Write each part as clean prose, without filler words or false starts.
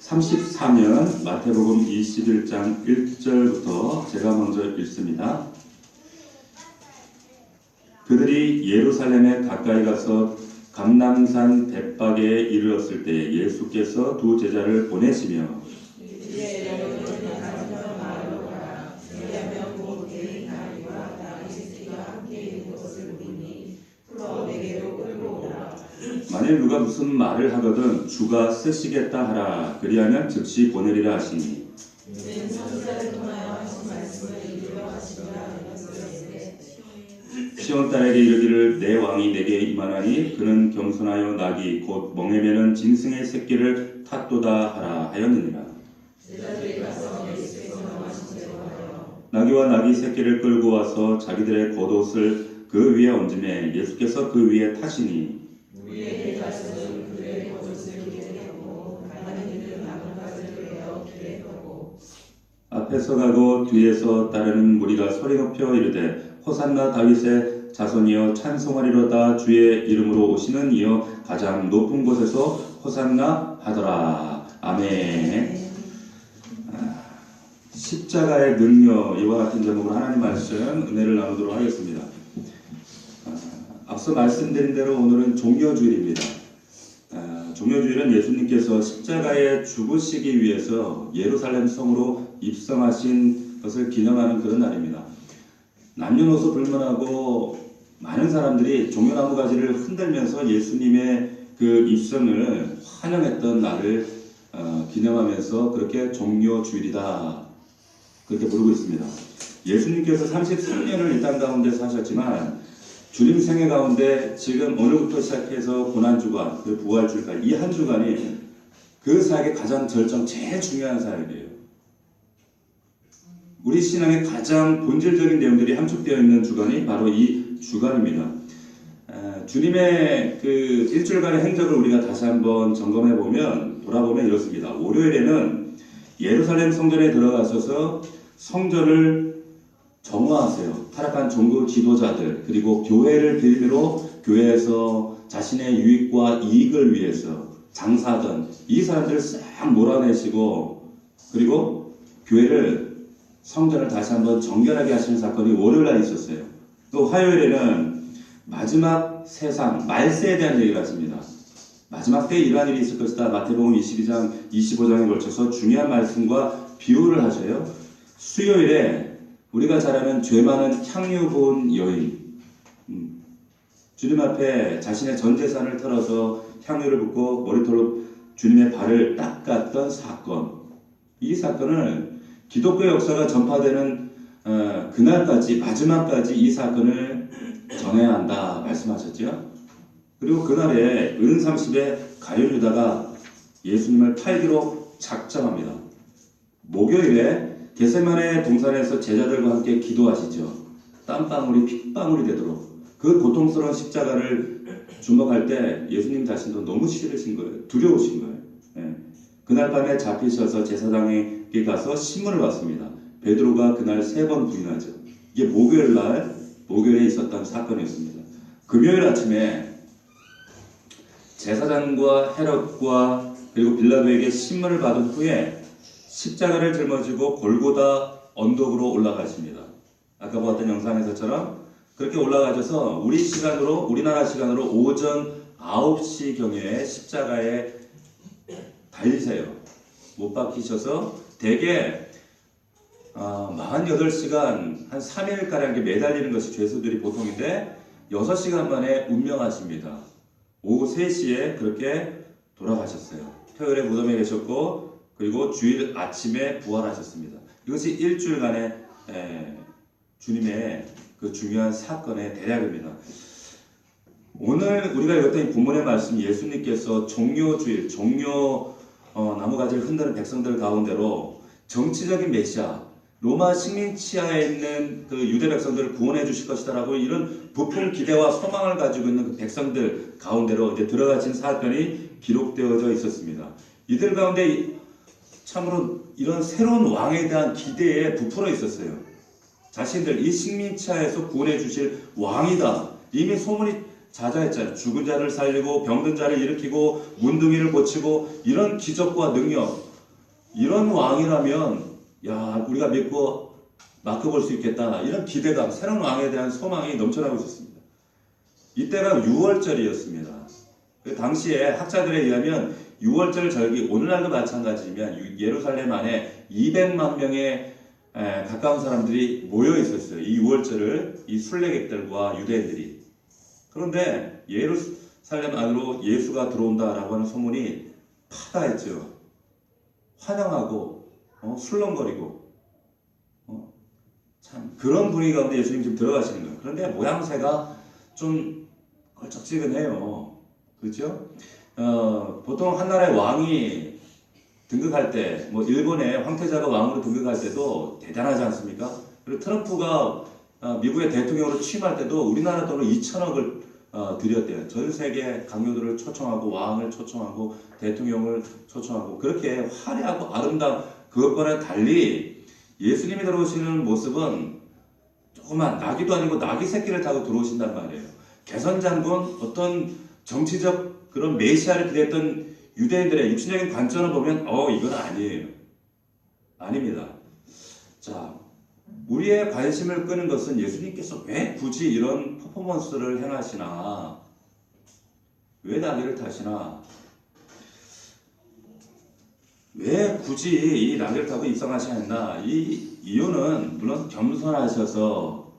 34면 마태복음 21장 1절부터 제가 먼저 읽습니다. 그들이 예루살렘에 가까이 가서 감람산 벳박에 이르렀을 때 예수께서 두 제자를 보내시며 만일 누가 무슨 말을 하거든 주가 쓰시겠다 하라. 그리하면 즉시 보내리라 하시니 시온 딸에게 이르기를 내 왕이 내게 임하나니 그는 겸손하여 낙이 곧 멍에 매는 짐승의 새끼를 탔도다 하라 하였느니라. 나귀와 나귀 새끼를 끌고 와서 자기들의 겉옷을 그 위에 얹음에 예수께서 그 위에 타시니 앞에서 가고 뒤에서 따르는 무리가 소리 높여 이르되 호산나 다윗의 자손이여 찬송하리로다. 주의 이름으로 오시는 이여 가장 높은 곳에서 호산나 하더라. 아멘. 십자가의 능력, 이와 같은 제목으로 하나님 말씀 은혜를 나누도록 하겠습니다. 앞서 말씀드린 대로 오늘은 종려주일입니다. 종려주일은 예수님께서 십자가에 죽으시기 위해서 예루살렘 성으로 입성하신 것을 기념하는 그런 날입니다. 남녀노소 불문하고 많은 사람들이 종려나무 가지를 흔들면서 예수님의 그 입성을 환영했던 날을 기념하면서 그렇게 종려주일이다 그렇게 부르고 있습니다. 예수님께서 33년을 이 땅 가운데 사셨지만 주님 생애 가운데 지금 오늘부터 시작해서 고난주간, 그 부활주일까지 이 한 주간이 그 사역의 가장 제일 중요한 사역이에요. 우리 신앙의 가장 본질적인 내용들이 함축되어 있는 주간이 바로 이 주간입니다. 주님의 그 일주일간의 행적을 우리가 다시 한번 돌아보면 이렇습니다. 월요일에는 예루살렘 성전에 들어가셔서 성전을 정화하세요. 타락한 종교 지도자들 그리고 교회를 빌미로 교회에서 자신의 유익과 이익을 위해서 장사하던 이 사람들을 싹 몰아내시고 그리고 교회를 성전을 다시 한번 정결하게 하시는 사건이 월요일날 있었어요. 또 화요일에는 마지막 세상 말세에 대한 얘기를 하십니다. 마지막 때에 이러한 일이 있을 것이다. 마태복음 22장 25장에 걸쳐서 중요한 말씀과 비유를 하셔요. 수요일에 우리가 잘 아는 죄 많은 향유 부은 여인, 주님 앞에 자신의 전 재산을 털어서 향유를 붓고 머리털로 주님의 발을 닦았던 사건, 이 사건을 기독교 역사가 전파되는 그날까지 마지막까지 이 사건을 전해야 한다 말씀하셨죠. 그리고 그날에 은 30에 가룟 유다가 예수님을 팔기로 작정합니다. 목요일에 겟세마네 동산에서 제자들과 함께 기도하시죠. 땀방울이 핏방울이 되도록 그 고통스러운 십자가를 주목할 때 예수님 자신도 너무 싫으신 거예요. 두려우신 거예요. 예. 그날 밤에 잡히셔서 제사장에게 가서 신문을 받습니다. 베드로가 그날 3번 부인하죠. 이게 목요일에 있었던 사건이었습니다. 금요일 아침에 제사장과 헤롯과 그리고 빌라도에게 신문을 받은 후에 십자가를 жил머지고 골고다 언덕으로 올라가십니다. 아까 보았던 영상에서처럼 그렇게 올라가셔서 우리나라 시간으로 오전 9시경에 십자가에 달리세요. 못 박히셔서 대개 48시간 한 3일가량 매달리는 것이 죄수들이 보통인데 6시간 만에 운명하십니다. 오후 3시에 그렇게 돌아가셨어요. 토요일에 무덤에 계셨고 그리고 주일 아침에 부활하셨습니다. 이것이 일주일간의 주님의 그 중요한 사건의 대략입니다. 오늘 우리가 읽었던 이 본문의 말씀, 예수님께서 종려주일, 나무가지를 흔드는 백성들 가운데로 정치적인 메시아, 로마 식민 치하에 있는 그 유대 백성들을 구원해 주실 것이다라고 이런 부푼 기대와 소망을 가지고 있는 그 백성들 가운데로 이제 들어가신 사건이 기록되어져 있었습니다. 이들 가운데 참으로 이런 새로운 왕에 대한 기대에 부풀어 있었어요. 자신들 이 식민치하에서 구원해 주실 왕이다. 이미 소문이 자자했잖아요. 죽은 자를 살리고 병든 자를 일으키고 문둥이를 고치고 이런 기적과 능력, 이런 왕이라면 야 우리가 믿고 맡겨볼 수 있겠다 이런 기대감, 새로운 왕에 대한 소망이 넘쳐나고 있었습니다. 이때가 6월절이었습니다. 그 당시에 학자들에 의하면 6월절 절기, 오늘날도 마찬가지지만 예루살렘 안에 200만 명의 가까운 사람들이 모여 있었어요. 이 6월절을 이 순례객들과 유대인들이. 그런데 예루살렘 안으로 예수가 들어온다라고 하는 소문이 파다했죠. 환영하고 술렁거리고 참 그런 분위기 가운데 예수님 지금 들어가시는 거예요. 그런데 모양새가 좀 걸쩍지근해요. 그렇죠? 보통 한 나라의 왕이 등극할 때, 뭐 일본의 황태자가 왕으로 등극할 때도 대단하지 않습니까? 그리고 트럼프가 미국의 대통령으로 취임할 때도 우리나라 돈으로 2천억을 들였대요. 전 세계 강요들을 초청하고 왕을 초청하고 대통령을 초청하고 그렇게 화려하고 아름다운 그것과는 달리 예수님이 들어오시는 모습은 조그만 나귀도 아니고 나귀 새끼를 타고 들어오신단 말이에요. 개선장군 어떤 정치적 그런 메시아를 기대했던 유대인들의 육신적인 관점을 보면 이건 아니에요. 아닙니다. 자, 우리의 관심을 끄는 것은 예수님께서 왜 굳이 이런 퍼포먼스를 행하시나, 왜 나귀를 타시나, 왜 굳이 이 나귀를 타고 입성하셔야 했나. 이 이유는 물론 겸손하셔서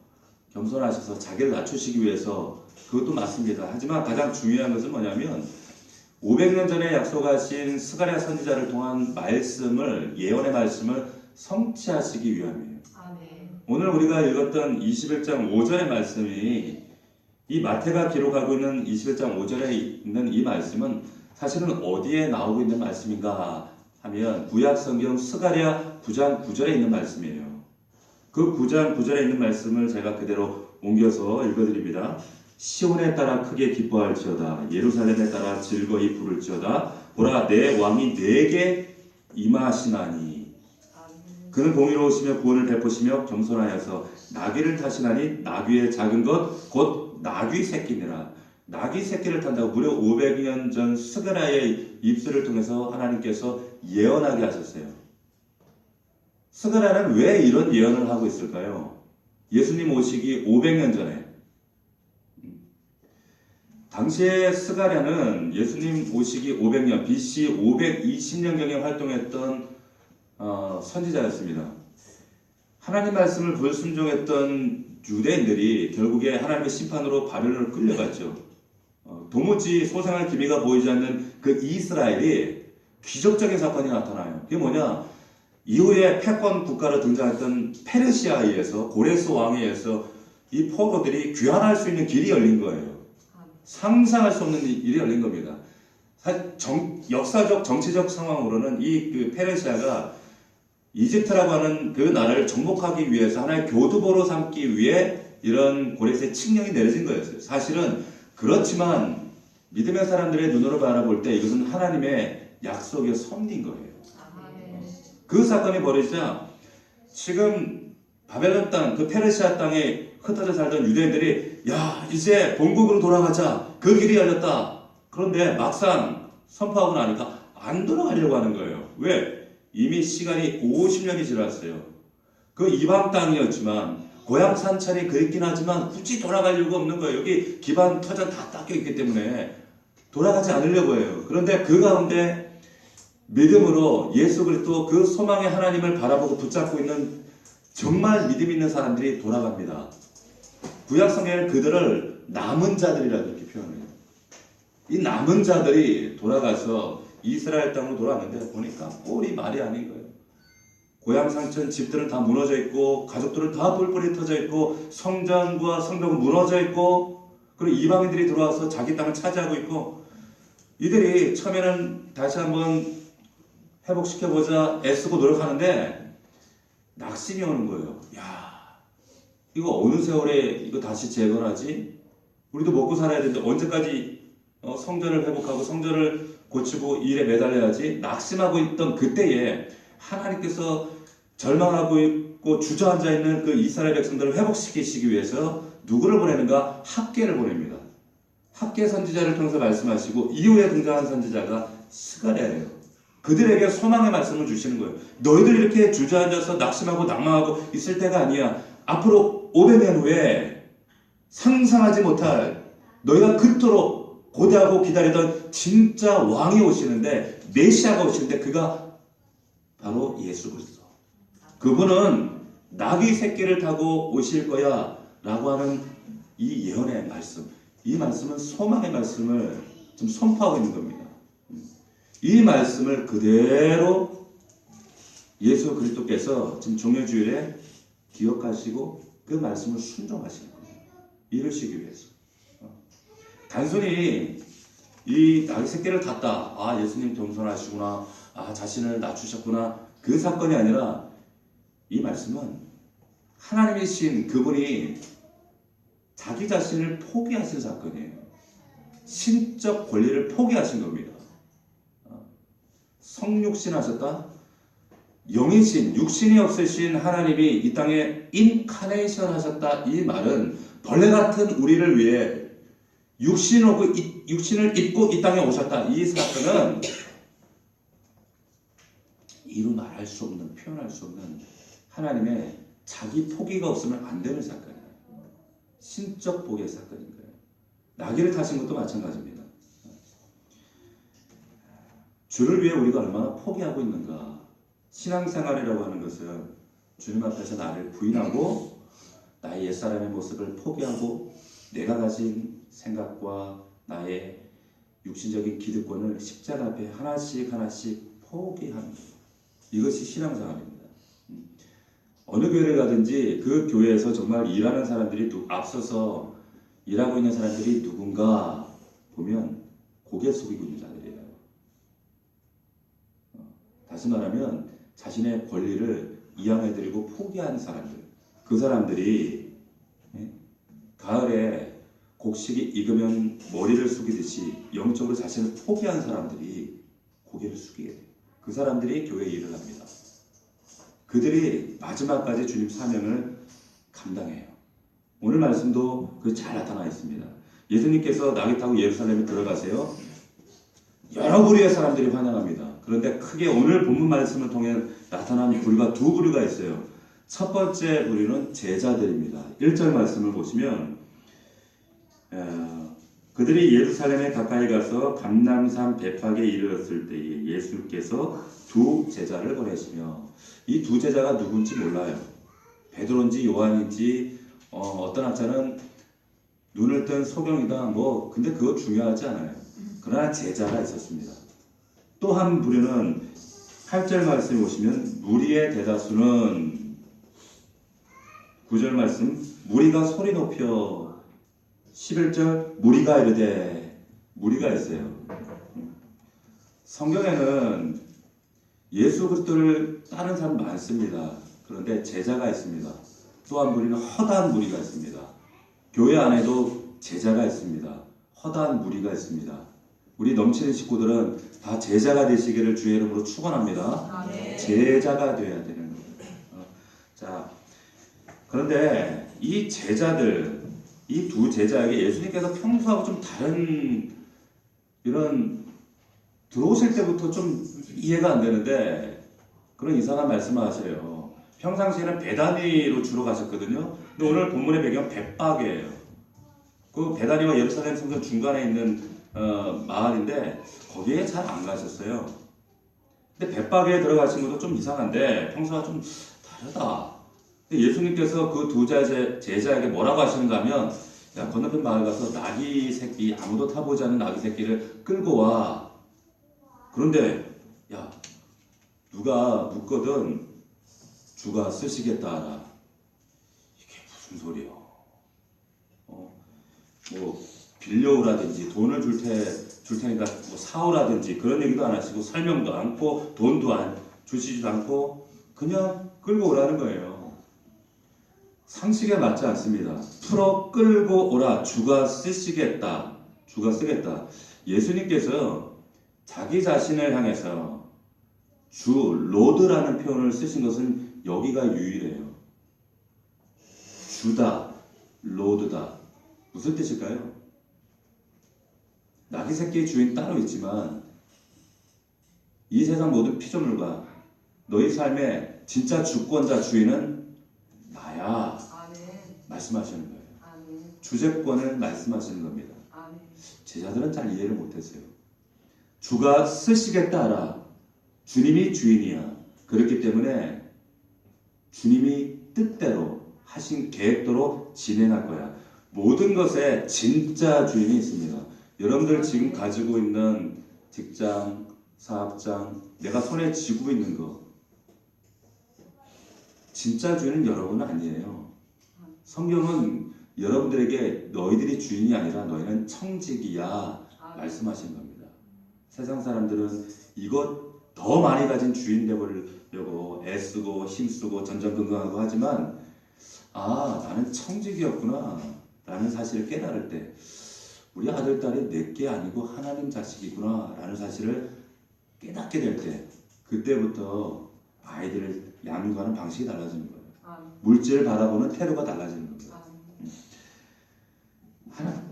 자기를 낮추시기 위해서 그것도 맞습니다. 하지만 가장 중요한 것은 뭐냐면 500년 전에 약속하신 스가랴 선지자를 통한 말씀을, 예언의 말씀을 성취하시기 위함이에요. 오늘 우리가 읽었던 21장 5절의 말씀이, 이 마태가 기록하고 있는 21장 5절에 있는 이 말씀은 사실은 어디에 나오고 있는 말씀인가 하면 구약 성경 스가랴 9장 9절에 있는 말씀이에요. 그 9장 9절에 있는 말씀을 제가 그대로 옮겨서 읽어드립니다. 시온에 따라 크게 기뻐할지어다. 예루살렘에 따라 즐거이 부를지어다. 보라, 내 왕이 내게 임하시나니. 그는 공의로우시며 구원을 베푸시며 겸손하여서 나귀를 타시나니 나귀의 작은 것 곧 나귀 새끼니라. 나귀 새끼를 탄다고 무려 500년 전 스가랴의 입술을 통해서 하나님께서 예언하게 하셨어요. 스가랴는 왜 이런 예언을 하고 있을까요? 예수님 오시기 500년 전에. 당시에 스가랴는 예수님 오시기 500년, BC 520년경에 활동했던 선지자였습니다. 하나님 말씀을 불순종했던 유대인들이 결국에 하나님의 심판으로 바벨론을 끌려갔죠. 도무지 소생할 기미가 보이지 않는 그 이스라엘이 기적적인 사건이 나타나요. 그게 뭐냐? 이후에 패권 국가로 등장했던 페르시아에 의해서, 고레스 왕에 의해서 이 포로들이 귀환할 수 있는 길이 열린 거예요. 상상할 수 없는 일이 열린 겁니다. 역사적 정치적 상황으로는 이 페르시아가 이집트라고 하는 그 나라를 정복하기 위해서 하나의 교두보로 삼기 위해 이런 고레스의 칙령이 내려진 거였어요. 사실은 그렇지만 믿음의 사람들의 눈으로 바라볼 때 이것은 하나님의 약속의 섭리인 거예요. 그 사건이 벌어지자 지금 바벨론 땅, 그 페르시아 땅에 흩어져 살던 유대인들이 야 이제 본국으로 돌아가자, 그 길이 열렸다. 그런데 막상 선포하고 나니까 안 돌아가려고 하는 거예요. 왜? 이미 시간이 50년이 지났어요. 그 이방 땅이었지만 고향 산천이 그립긴 하지만 굳이 돌아가려고 없는 거예요. 여기 기반 터전 다 닦여 있기 때문에 돌아가지 않으려고 해요. 그런데 그 가운데 믿음으로 예수 그리스도 그 소망의 하나님을 바라보고 붙잡고 있는 정말 믿음 있는 사람들이 돌아갑니다. 구약 성경은 그들을 남은 자들이라고 이렇게 표현해요. 이 남은 자들이 돌아가서 이스라엘 땅으로 돌아왔는데 보니까 꼴이 말이 아닌 거예요. 고향 상천 집들은 다 무너져 있고 가족들은 다 뿔뿔이 터져 있고 성전과 성벽은 무너져 있고 그리고 이방인들이 들어와서 자기 땅을 차지하고 있고 이들이 처음에는 다시 한번 회복시켜보자 애쓰고 노력하는데 낙심이 오는 거예요. 야, 이거 어느 세월에 이거 다시 재건하지? 우리도 먹고 살아야 되는데 언제까지 성전을 회복하고 성전을 고치고 이 일에 매달려야지? 낙심하고 있던 그때에 하나님께서 절망하고 있고 주저앉아 있는 그 이스라엘 백성들을 회복시키시기 위해서 누구를 보내는가? 학개를 보냅니다. 학개 선지자를 통해서 말씀하시고 이후에 등장한 선지자가 스가랴예요. 그들에게 소망의 말씀을 주시는 거예요. 너희들 이렇게 주저앉아서 낙심하고 낭망하고 있을 때가 아니야. 앞으로 500년 후에 상상하지 못할 너희가 그토록 고대하고 기다리던 진짜 왕이 오시는데, 메시아가 오시는데, 그가 바로 예수 그리스도. 그분은 나귀 새끼를 타고 오실 거야 라고 하는 이 예언의 말씀, 이 말씀은 소망의 말씀을 지금 선포하고 있는 겁니다. 이 말씀을 그대로 예수 그리스도께서 지금 종려주일에 기억하시고 그 말씀을 순종하시는 거예요. 이루시기 위해서. 단순히 이 나귀 새끼를 탔다, 아 예수님 겸손하시구나, 아 자신을 낮추셨구나, 그 사건이 아니라 이 말씀은 하나님이신 그분이 자기 자신을 포기하신 사건이에요. 신적 권리를 포기하신 겁니다. 성육신 하셨다? 영이신, 육신이 없으신 하나님이 이 땅에 인카네이션 하셨다. 이 말은 벌레 같은 우리를 위해 육신을 입고 이 땅에 오셨다. 이 사건은 이루 말할 수 없는, 표현할 수 없는 하나님의 자기 포기가 없으면 안 되는 사건이에요. 신적 포기의 사건인 거예요. 나귀를 타신 것도 마찬가지입니다. 주를 위해 우리가 얼마나 포기하고 있는가. 신앙생활이라고 하는 것은 주님 앞에서 나를 부인하고 나의 옛사람의 모습을 포기하고 내가 가진 생각과 나의 육신적인 기득권을 십자가 앞에 하나씩 하나씩 포기하는 것. 이것이 신앙생활입니다. 어느 교회를 가든지 그 교회에서 정말 일하는 사람들이 앞서서 일하고 있는 사람들이 누군가 보면 고개 숙이고 있는 자들이에요. 다시 말하면 자신의 권리를 이양해드리고 포기한 사람들, 그 사람들이 가을에 곡식이 익으면 머리를 숙이듯이 영적으로 자신을 포기한 사람들이 고개를 숙이게 돼요. 그 사람들이 교회 일을 합니다. 그들이 마지막까지 주님 사명을 감당해요. 오늘 말씀도 그 잘 나타나 있습니다. 예수님께서 나귀 타고 예루살렘에 들어가세요. 여러 부류의 사람들이 환영합니다. 그런데 크게 오늘 본문 말씀을 통해 나타난 부류가 두 부류가 있어요. 첫 번째 부류는 제자들입니다. 1절 말씀을 보시면 그들이 예루살렘에 가까이 가서 감람산 베팍에 이르렀을 때에 예수께서 두 제자를 보내시며, 이 두 제자가 누군지 몰라요. 베드로인지 요한인지 어떤 학자는 눈을 뜬 소경이다, 근데 그거 중요하지 않아요. 그러나 제자가 있었습니다. 또 한 부류는 8절 말씀에 보시면 무리의 대다수는 9절 말씀 무리가 소리 높여 11절 무리가 이르되 무리가 있어요. 성경에는 예수 그리스도를 따르는 사람 많습니다. 그런데 제자가 있습니다. 또 한 무리는 허다한 무리가 있습니다. 교회 안에도 제자가 있습니다. 허다한 무리가 있습니다. 우리 넘치는 식구들은 다 제자가 되시기를 주의 이름으로 축원합니다. 제자가 되어야 되는 거예요. 자, 그런데 이 제자들, 이 두 제자에게 예수님께서 평소하고 좀 다른 이런 들어오실 때부터 좀 이해가 안 되는데 그런 이상한 말씀을 하세요. 평상시에는 베다니로 주로 가셨거든요. 근데 오늘 본문의 배경 벳박이에요. 그 베다니와 예루살렘 성전 중간에 있는 마을인데 거기에 잘 안 가셨어요. 근데 벳박에 들어가신 것도 좀 이상한데 평소와 좀 다르다. 근데 예수님께서 그 두 제자에게 뭐라고 하시는가 하면, 야, 건너편 마을 가서 나귀 새끼, 아무도 타보지 않은 나귀 새끼를 끌고 와. 그런데 야, 누가 묻거든 주가 쓰시겠다 하라. 이게 무슨 소리야? 빌려오라든지 돈을 줄 테니까 사오라든지 그런 얘기도 안 하시고 설명도 않고 돈도 주시지도 않고 그냥 끌고 오라는 거예요. 상식에 맞지 않습니다. 풀어 끌고 오라. 주가 쓰시겠다. 주가 쓰겠다. 예수님께서 자기 자신을 향해서 주, 로드라는 표현을 쓰신 것은 여기가 유일해요. 주다, 로드다. 무슨 뜻일까요? 나귀 새끼의 주인 따로 있지만 이 세상 모든 피조물과 너희 삶의 진짜 주권자 주인은 나야. 아멘. 말씀하시는 거예요. 아멘. 주제권을 말씀하시는 겁니다. 아멘. 제자들은 잘 이해를 못했어요. 주가 쓰시겠다 하라. 주님이 주인이야. 그렇기 때문에 주님이 뜻대로 하신 계획대로 진행할 거야. 모든 것에 진짜 주인이 있습니다. 여러분들 지금 가지고 있는 직장, 사업장, 내가 손에 쥐고 있는 거, 진짜 주인은 여러분은 아니에요. 성경은 여러분들에게 너희들이 주인이 아니라 너희는 청직이야 말씀하신 겁니다. 세상 사람들은 이것 더 많이 가진 주인 되버리려고 애쓰고 힘쓰고 전전긍긍하고 하지만 나는 청직이었구나 라는 사실을 깨달을 때 우리 아들, 딸이 내게 아니고 하나님 자식이구나 라는 사실을 깨닫게 될 때 그때부터 아이들을 양육하는 방식이 달라지는 거예요. 물질을 바라보는 태도가 달라지는 겁니다.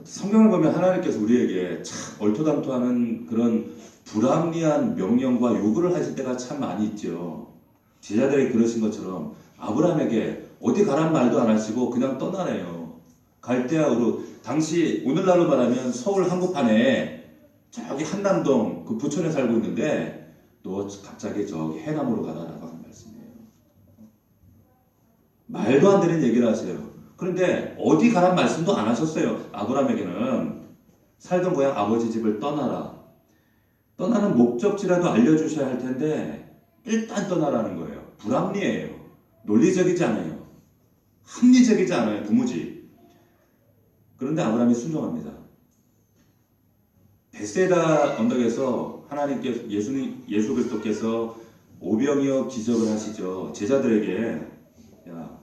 성경을 보면 하나님께서 우리에게 참 얼토당토하는 그런 불합리한 명령과 요구를 하실 때가 참 많이 있죠. 제자들이 그러신 것처럼 아브라함에게 어디 가란 말도 안 하시고 그냥 떠나래요. 갈대아우르, 당시 오늘날로 말하면 서울 한복판에 저기 한남동 그 부촌에 살고 있는데 너 갑자기 저기 해남으로 가라라고 하는 말씀이에요. 말도 안 되는 얘기를 하세요. 그런데 어디 가란 말씀도 안 하셨어요. 아브라함에게는 살던 고향 아버지 집을 떠나라. 떠나는 목적지라도 알려주셔야 할 텐데 일단 떠나라는 거예요. 불합리해요. 논리적이지 않아요. 합리적이지 않아요. 도무지. 그런데 아브라함이 순종합니다. 베세다 언덕에서 하나님께서 예수 그리스도께서 오병이어 기적을 하시죠. 제자들에게 야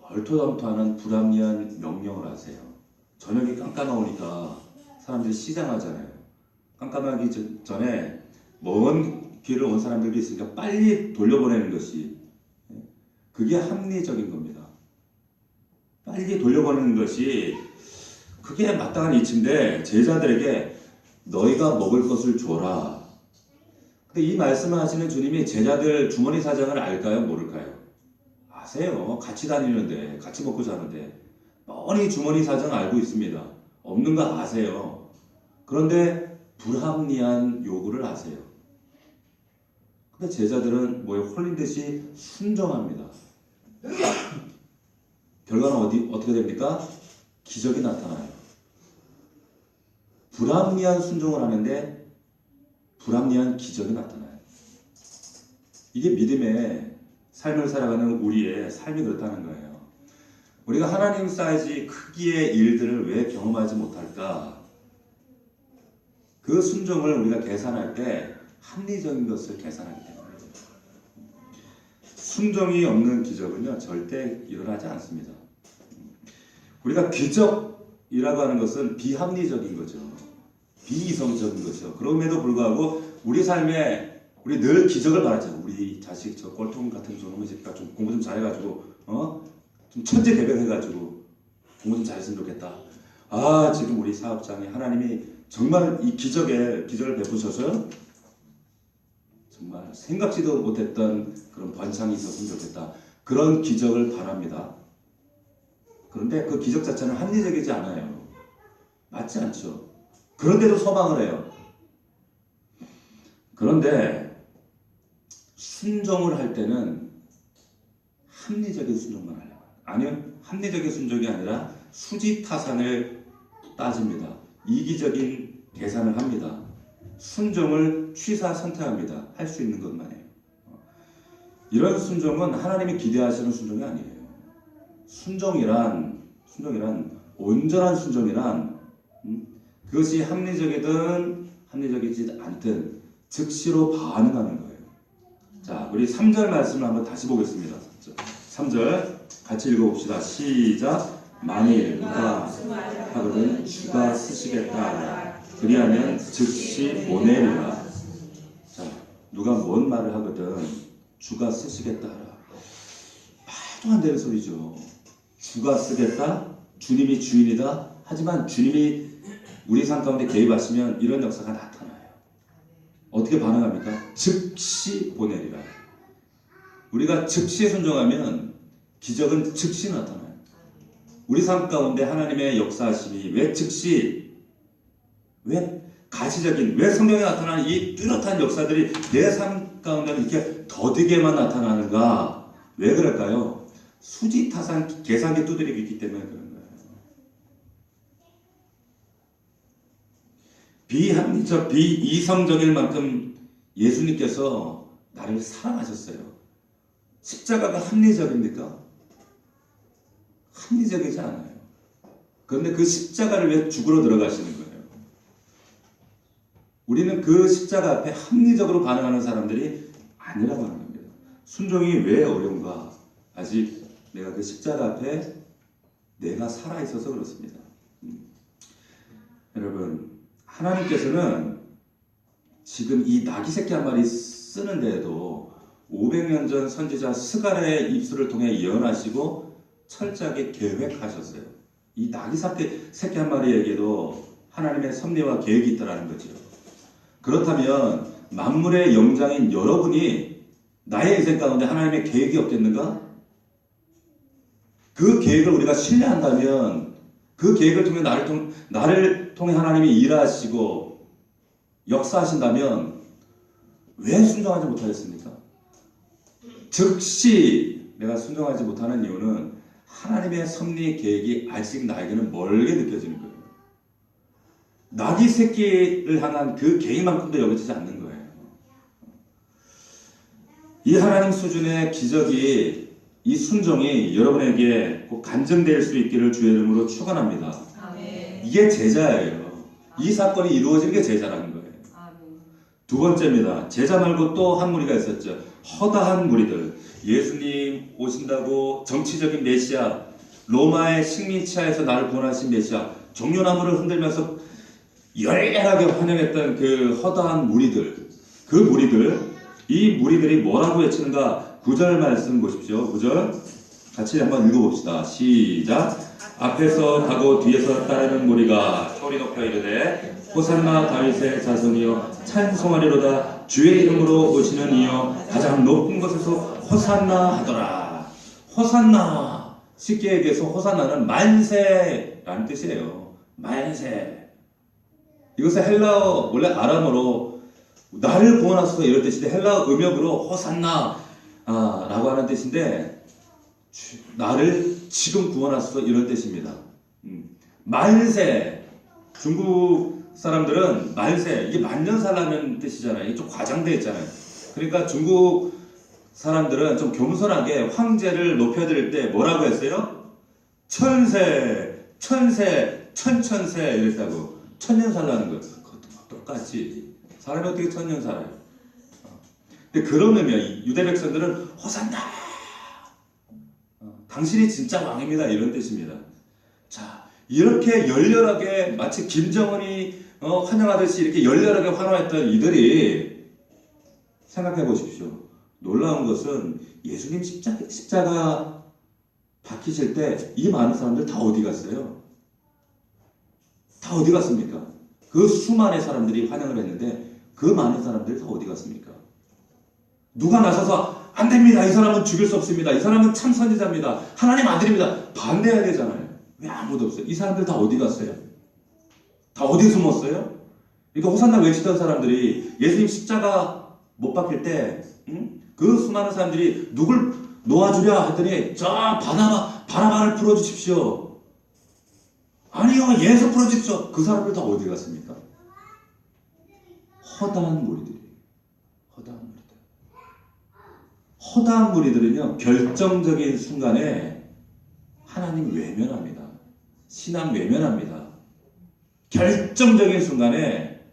얼토당토하는 불합리한 명령을 하세요. 저녁이 깜깜하오니까 사람들이 시장하잖아요. 깜깜하기 전에 먼 길을 온 사람들이 있으니까 빨리 돌려보내는 것이 그게 합리적인 겁니다. 빨리 돌려보내는 것이 그게 마땅한 이치인데 제자들에게 너희가 먹을 것을 줘라. 근데 이 말씀을 하시는 주님이 제자들 주머니 사정을 알까요? 모를까요? 아세요. 같이 다니는데 같이 먹고 자는데 뻔히 주머니 사정 알고 있습니다. 없는 거 아세요. 그런데 불합리한 요구를 아세요. 근데 제자들은 뭐에 홀린 듯이 순종합니다. 결과는 어떻게 됩니까? 기적이 나타나요. 불합리한 순종을 하는데 불합리한 기적이 나타나요. 이게 믿음의 삶을 살아가는 우리의 삶이 그렇다는 거예요. 우리가 하나님 사이즈 크기의 일들을 왜 경험하지 못할까? 그 순종을 우리가 계산할 때 합리적인 것을 계산하기 때문입니다. 순종이 없는 기적은요 절대 일어나지 않습니다. 우리가 기적이라고 하는 것은 비합리적인 거죠. 비이성적인 거죠. 그럼에도 불구하고 우리 삶에 우리 늘 기적을 바라잖아요. 우리 자식 저 꼴통 같은 저놈의 새끼가 좀 공부 좀 잘해가지고 좀 천재개벽해가지고 공부 좀 잘했으면 좋겠다. 지금 우리 사업장에 하나님이 정말 이 기적을 베푸셔서 정말 생각지도 못했던 그런 번창이 있었으면 좋겠다. 그런 기적을 바랍니다. 그런데 그 기적 자체는 합리적이지 않아요. 맞지 않죠. 그런데도 소망을 해요. 그런데 순종을 할 때는 합리적인 순종만 하려고 해요. 아니요. 합리적인 순종이 아니라 수지타산을 따집니다. 이기적인 계산을 합니다. 순종을 취사선택합니다. 할 수 있는 것만 해요. 이런 순종은 하나님이 기대하시는 순종이 아니에요. 순종이란 온전한 순종이란 그것이 합리적이든 합리적이지 않든 즉시로 반응하는 거예요. 자, 우리 3절 말씀을 한번 다시 보겠습니다. 3절 같이 읽어봅시다. 시작. 만일 누가 하거든 주가 쓰시겠다 그리하면 즉시 보내리라. 자, 누가 뭔 말을 하거든 주가 쓰시겠다 하라. 말도 안 되는 소리죠. 주가 쓰겠다? 주님이 주인이다? 하지만 주님이 우리 삶 가운데 개입하시면 이런 역사가 나타나요. 어떻게 반응합니까? 즉시 보내리라. 우리가 즉시 순종하면 기적은 즉시 나타나요. 우리 삶 가운데 하나님의 역사하심이 왜 즉시, 왜 가시적인, 왜 성경에 나타나는 이 뚜렷한 역사들이 내 삶 가운데는 이렇게 더디게만 나타나는가? 왜 그럴까요? 수지타산 계산기 두드리고 있기 때문에 그런 거예요. 비합리적, 비이성적일 만큼 예수님께서 나를 사랑하셨어요. 십자가가 합리적입니까? 합리적이지 않아요. 그런데 그 십자가를 왜 죽으러 들어가시는 거예요? 우리는 그 십자가 앞에 합리적으로 반응하는 사람들이 아니라고 하는 겁니다. 순종이 왜 어려운가? 아직 내가 그 십자가 앞에 내가 살아있어서 그렇습니다. 여러분, 하나님께서는 지금 이 나귀 새끼 한 마리 쓰는데도 500년 전 선지자 스가랴의 입술을 통해 예언하시고 철저하게 계획하셨어요. 이 나귀 새끼 한 마리에게도 하나님의 섭리와 계획이 있다는 거죠. 그렇다면 만물의 영장인 여러분이 나의 인생 가운데 하나님의 계획이 없겠는가? 그 계획을 우리가 신뢰한다면 그 계획을 통해 나를 통해 하나님이 일하시고 역사하신다면 왜 순종하지 못하겠습니까? 즉시 내가 순종하지 못하는 이유는 하나님의 섭리 계획이 아직 나에게는 멀게 느껴지는 거예요. 나귀 새끼를 향한 그 계획만큼도 여겨지지 않는 거예요. 이 하나님 수준의 기적이, 이 순종이 여러분에게 꼭 간증될 수 있기를 주의 이름으로 축원합니다. 아멘. 이게 제자예요. 이 사건이 이루어지는 게 제자라는 거예요. 아멘. 두 번째입니다. 제자 말고 또 한 무리가 있었죠. 허다한 무리들. 예수님 오신다고 정치적인 메시아, 로마의 식민치하에서 나를 구원하신 메시아, 종려나무를 흔들면서 열렬하게 환영했던 그 허다한 무리들, 이 무리들이 뭐라고 외치는가? 9절 말씀 보십시오. 9절 같이 한번 읽어봅시다. 시작. 앞에서 가고 뒤에서 따르는 무리가 소리 높여 이르되 호산나 다윗의 자손이여 찬송하리로다. 주의 이름으로 오시는 이여 가장 높은 곳에서 호산나 하더라. 호산나, 쉽게 얘기해서 호산나는 만세라는 뜻이에요. 만세. 이것은 헬라어, 원래 아람어로 나를 구원하소서 이런 뜻인데 헬라어 음역으로 호산나 라고 하는 뜻인데 나를 지금 구원하소서 이런 뜻입니다. 만세. 중국 사람들은 만세, 이게 만년 살라는 뜻이잖아요. 이게 좀 과장되어 있잖아요. 그러니까 중국 사람들은 좀 겸손하게 황제를 높여드릴 때 뭐라고 했어요? 천세, 천세, 천천세 이랬다고. 천년 살라는 거. 그것도 똑같이. 사람이 어떻게 천년 살아요? 근데 그런 의미야. 유대 백성들은 호산나! 당신이 진짜 왕입니다. 이런 뜻입니다. 자, 이렇게 열렬하게 마치 김정은이 환영하듯이 이렇게 열렬하게 환호했던 이들이 생각해 보십시오. 놀라운 것은 예수님 십자가 박히실 때 이 많은 사람들 다 어디 갔어요? 다 어디 갔습니까? 그 수많은 사람들이 환영을 했는데 그 많은 사람들이 다 어디 갔습니까? 누가 나서서 안 됩니다. 이 사람은 죽일 수 없습니다. 이 사람은 참 선지자입니다. 하나님 아들입니다. 반대해야 되잖아요. 왜 아무도 없어요? 이 사람들 다 어디 갔어요? 다 어디 숨었어요? 그러니까 호산나 외치던 사람들이 예수님 십자가 못 박힐 때 그 수많은 사람들이 누굴 놓아주랴 했더니 저 바나바를 풀어주십시오. 아니요, 예수 풀어주십시오. 그 사람들 다 어디 갔습니까? 허다한 무리들이. 허다한 무리들은요, 결정적인 순간에 하나님 외면합니다. 신앙 외면합니다. 결정적인 순간에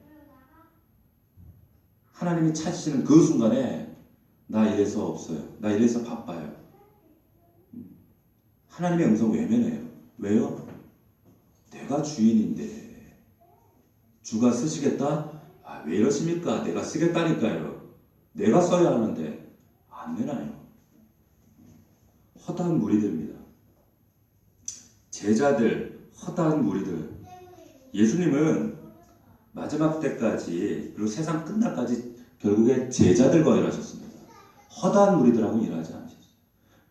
하나님이 찾으시는 그 순간에 나 이래서 없어요. 나 이래서 바빠요. 하나님의 음성 외면해요. 왜요? 내가 주인인데 주가 쓰시겠다? 왜 이러십니까? 내가 쓰겠다니까요. 내가 써야 하는데 안 되나요? 허다한 무리들입니다. 제자들, 허다한 무리들. 예수님은 마지막 때까지, 그리고 세상 끝날까지 결국에 제자들과 일하셨습니다. 허다한 무리들하고 일하지 않으셨어요.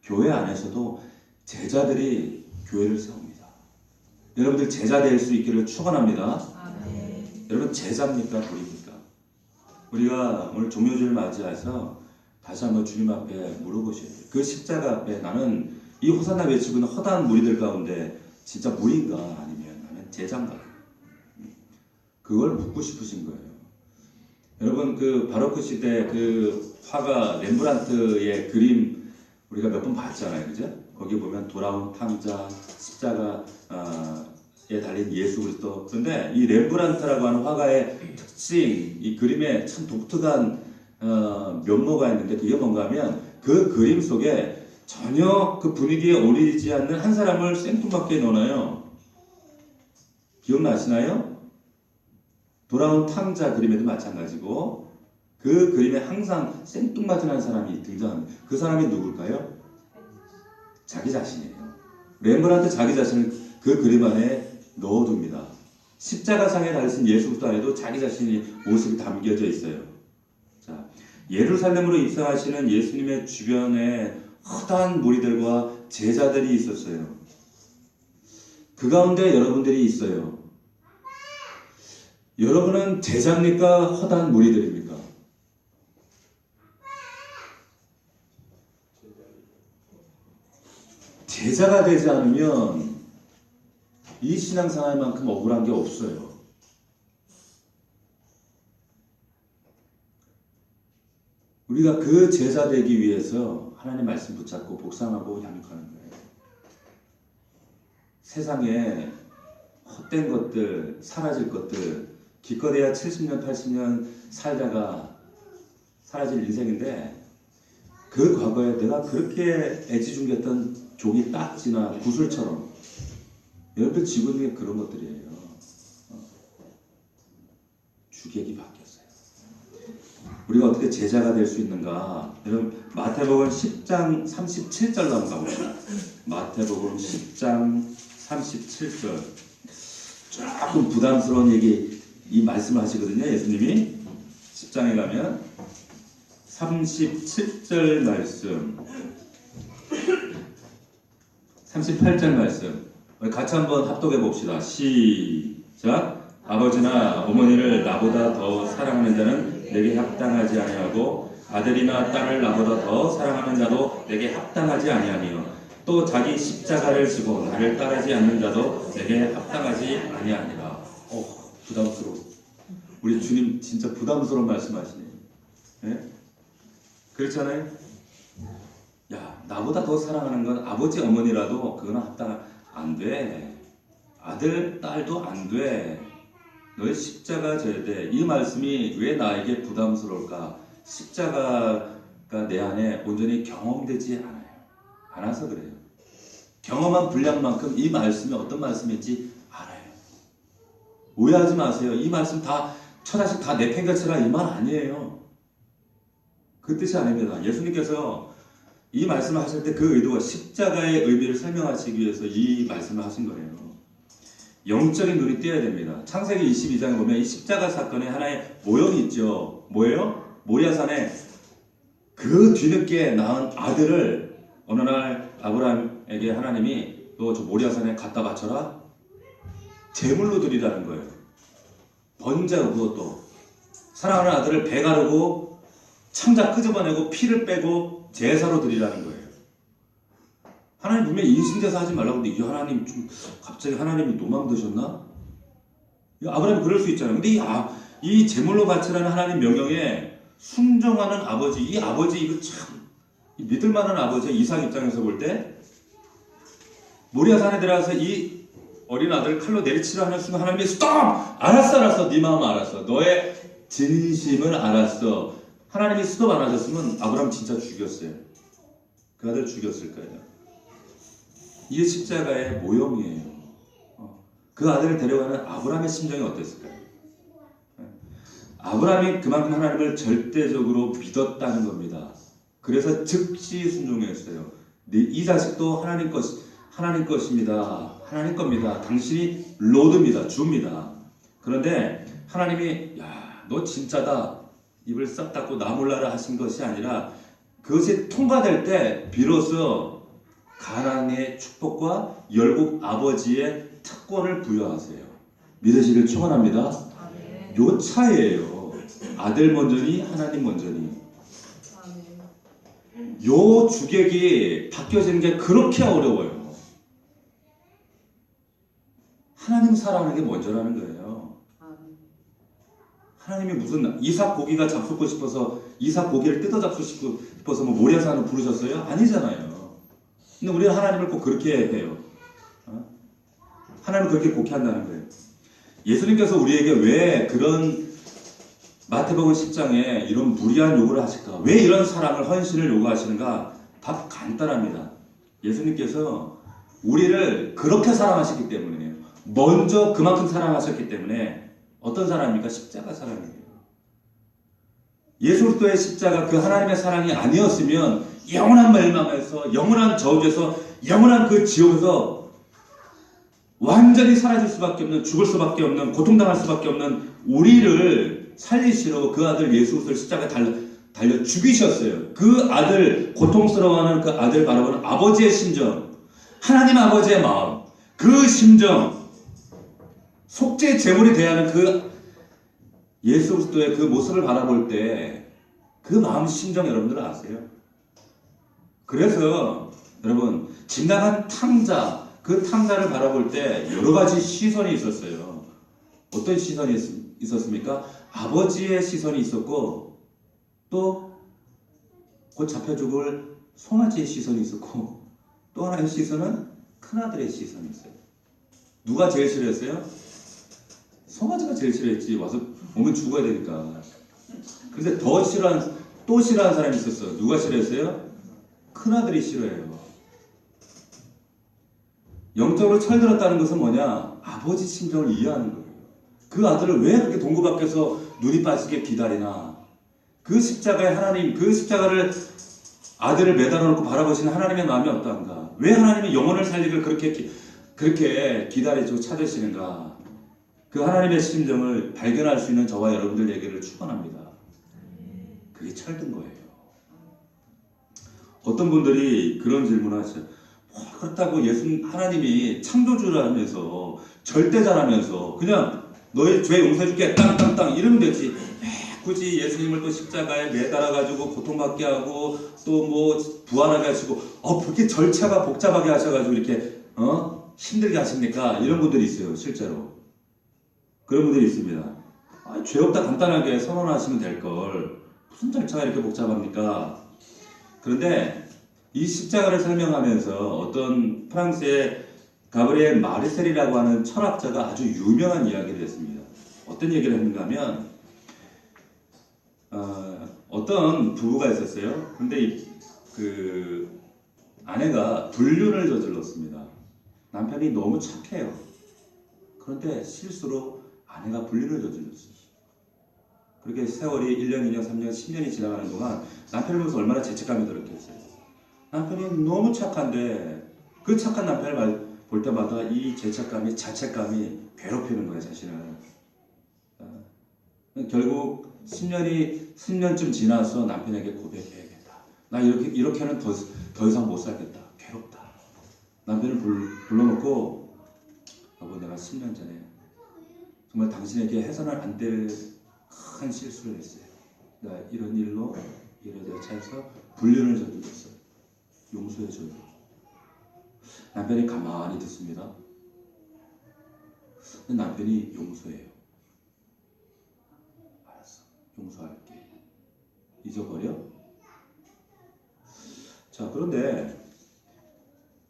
교회 안에서도 제자들이 교회를 세웁니다. 여러분들 제자 될 수 있기를 축원합니다. 여러분 제자입니까? 무리입니까? 우리가 오늘 종료주를 맞이해서 다시 한번 주님 앞에 물어보셔야 돼요. 그 십자가 앞에 나는 이 호산나 외치고 있는 허다한 무리들 가운데 진짜 무리인가 아니면 나는 제자인가? 그걸 묻고 싶으신 거예요. 여러분 그 바로크 시대 그 화가 렘브란트의 그림 우리가 몇 번 봤잖아요, 그죠? 거기 보면 돌아온 탕자, 십자가에 달린 예수 그리스도. 그런데 이 렘브란트라고 하는 화가의 특징, 이 그림에 참 독특한 면모가 있는데 그게 뭔가 하면 그 그림 속에 전혀 그 분위기에 어울리지 않는 한 사람을 생뚱맞게 넣어놔요. 기억나시나요? 돌아온 탕자 그림에도 마찬가지고 그 그림에 항상 생뚱맞은 한 사람이 등장합니다. 그 사람이 누굴까요? 자기 자신이에요. 렘브란트 자기 자신을 그 그림 안에 넣어둡니다. 십자가상에 달리신 예수 그리스도 안에도 자기 자신이 모습이 담겨져 있어요. 자, 예루살렘으로 입성하시는 예수님의 주변에 허다한 무리들과 제자들이 있었어요. 그 가운데 여러분들이 있어요. 여러분은 제자입니까? 허다한 무리들입니까? 제자가 되지 않으면 이 신앙생활만큼 억울한 게 없어요. 우리가 그 제자 되기 위해서 하나님 말씀 붙잡고 복상하고 양육하는 거예요. 세상에 헛된 것들, 사라질 것들, 기껏해야 70년, 80년 살다가 사라질 인생인데 그 과거에 내가 그렇게 애지중겼던 종이 딱지나 구슬처럼 여러분들 지고 있는 게 그런 것들이에요. 주객이 바뀌었어요. 우리가 어떻게 제자가 될 수 있는가? 여러분 마태복음 10장 37절 한번 가봅시다. 마태복음 10장 37절 조금 부담스러운 이 말씀을 하시거든요. 예수님이 10장에 가면 37절 말씀 38절 말씀 같이 한번 합독해 봅시다. 시작. 아버지나 어머니를 나보다 더 사랑하는 자는 내게 합당하지 아니하고 아들이나 딸을 나보다 더 사랑하는 자도 내게 합당하지 아니하니요 또 자기 십자가를 지고 나를 따르지 않는 자도 내게 합당하지 아니하니라. 부담스러워. 우리 주님 진짜 부담스러운 말씀하시네요. 네? 그렇잖아요. 야, 나보다 더 사랑하는 건 아버지 어머니라도 그거는 합당 안 돼. 아들 딸도 안 돼. 너의 십자가 져야 돼. 이 말씀이 왜 나에게 부담스러울까? 십자가가 내 안에 온전히 경험되지 않아요. 않아서 그래요. 경험한 분량만큼 이 말씀이 어떤 말씀인지 알아요. 오해하지 마세요. 이 말씀 다 처자식 다 내 편가 치라 이 말 아니에요. 그 뜻이 아닙니다. 예수님께서 이 말씀을 하실 때 그 의도가 십자가의 의미를 설명하시기 위해서 이 말씀을 하신 거예요. 영적인 눈이 띄어야 됩니다. 창세기 22장에 보면 이 십자가 사건에 하나의 모형이 있죠. 뭐예요? 모리아산에 그 뒤늦게 낳은 아들을 어느 날 아브라함에게 하나님이 너 저 모리아산에 갖다 바쳐라. 제물로 드리라는 거예요. 번제로 그것도 사랑하는 아들을 배 가르고 창자 끄집어내고 피를 빼고 제사로 드리라는 거예요. 하나님 분명히 인신제사 하지 말라고 근데 이 하나님 좀 갑자기 하나님이 노망 드셨나? 아브라함이 그럴 수 있잖아요. 근데 이 제물로 바치라는 하나님 명령에 순종하는 아버지, 이 아버지 이거 참 믿을 만한 아버지 이삭 입장에서 볼 때 모리아산에 들어가서 이 어린 아들을 칼로 내리치려 하는 순간 하나님이 스톱! 알았어 네 마음 알았어 너의 진심을 알았어. 하나님이 스톱 안 하셨으면 아브라함 진짜 죽였어요. 그 아들 죽였을 거예요. 이게 십자가의 모형이에요. 그 아들을 데려가는 아브라함의 심정이 어땠을까요? 아브라함이 그만큼 하나님을 절대적으로 믿었다는 겁니다. 그래서 즉시 순종했어요. 이 자식도 하나님 것입니다. 하나님 겁니다. 당신이 로드입니다. 주입니다. 그런데 하나님이 야, 너 진짜다. 입을 싹 닫고 나 몰라라 하신 것이 아니라 그것이 통과될 때 비로소 가나안의 축복과 열국 아버지의 특권을 부여하세요. 믿으시길 축원합니다. 요 차이예요. 아들 먼저니 하나님 먼저니. 요 주객이 바뀌어지는 게 그렇게 어려워요. 하나님 사랑하는 게 먼저라는 거예요. 하나님이 무슨 이삭 고기가 잡수고 싶어서 이삭 고기를 뜯어 잡수고 싶어서 뭐 모리아산을 부르셨어요? 아니잖아요. 근데 우리는 하나님을 꼭 그렇게 해요. 하나님은 그렇게 곡해한다는 거예요. 예수님께서 우리에게 왜 그런 마태복음 10장에 이런 무리한 요구를 하실까? 왜 이런 사랑을 헌신을 요구하시는가? 답 간단합니다. 예수님께서 우리를 그렇게 사랑하셨기 때문이에요. 먼저 그만큼 사랑하셨기 때문에 어떤 사랑입니까? 십자가 사랑이에요. 예수 그리스도의 십자가 그 하나님의 사랑이 아니었으면 영원한 멸망에서 영원한 저주에서 영원한 그 지옥에서 완전히 사라질 수밖에 없는 죽을 수밖에 없는 고통당할 수밖에 없는 우리를 살리시러 그 아들 예수 그리스도를 십자가에 달려 죽이셨어요. 그 아들 고통스러워하는 그 아들 바라보는 아버지의 심정, 하나님 아버지의 마음, 그 심정, 속죄 제물이 대하는 그 예수 그리스도의 그 모습을 바라볼 때 그 마음 심정 여러분들 아세요? 그래서 여러분 지나간 탕자, 그 탕자를 바라볼 때 여러 가지 시선이 있었어요. 어떤 시선이 있었습니까? 아버지의 시선이 있었고 또 곧 잡혀 죽을 송아지의 시선이 있었고 또 하나의 시선은 큰아들의 시선이 있어요. 누가 제일 싫어했어요? 송아지가 제일 싫어했지. 와서 오면 죽어야 되니까. 그런데 또 싫어하는 사람이 있었어. 누가 싫어했어요? 큰아들이 싫어해요. 영적으로 철들었다는 것은 뭐냐? 아버지 심정을 이해하는 거예요. 그 아들을 왜 그렇게 동굴 밖에서 눈이 빠지게 기다리나? 그 십자가의 하나님, 그 십자가를 아들을 매달아 놓고 바라보시는 하나님의 마음이 어떠한가? 왜 하나님이 영혼을 살리기를 그렇게 기다리시고 찾으시는가? 그 하나님의 심정을 발견할 수 있는 저와 여러분들 얘기를 축원합니다. 그게 철든 거예요. 어떤 분들이 그런 질문을 하셔요. 그렇다고 하나님이 창조주라면서 절대자라면서 그냥 너의 죄 용서해줄게 땅땅땅 이러면 되지. 굳이 예수님을 또 십자가에 매달아가지고 고통받게 하고 또 뭐 부활하게 하시고 그렇게 절차가 복잡하게 하셔가지고 이렇게 힘들게 하십니까? 이런 분들이 있어요. 실제로 그런 분들이 있습니다. 죄 없다 간단하게 선언하시면 될걸 무슨 절차가 이렇게 복잡합니까? 그런데 이 십자가를 설명하면서 어떤 프랑스의 가브리엘 마르셀이라고 하는 철학자가 아주 유명한 이야기를 했습니다. 어떤 얘기를 했는가 하면 어떤 부부가 있었어요. 근데 그 아내가 불륜을 저질렀습니다. 남편이 너무 착해요. 그런데 실수로 아내가 불륜을 저질렀어요. 그렇게 세월이 1년, 2년, 3년, 10년이 지나가는 동안 남편을 보면서 얼마나 죄책감이 들었겠어요. 남편이 너무 착한데 그 착한 남편을 볼 때마다 이 죄책감이, 자책감이 괴롭히는 거예요, 자신을. 결국 10년쯤 지나서 남편에게 고백해야겠다. 나 이렇게는 더 이상 못 살겠다. 괴롭다. 남편을 불러놓고 여보, 내가 10년 전에 정말 당신에게 해서는 안 될 큰 실수를 했어요. 내가 이런 일로 이러저러 차에서 불륜을 저질렀어요. 용서해줘요. 남편이 가만히 듣습니다. 남편이 용서해요. 알았어. 용서할게. 잊어버려? 자, 그런데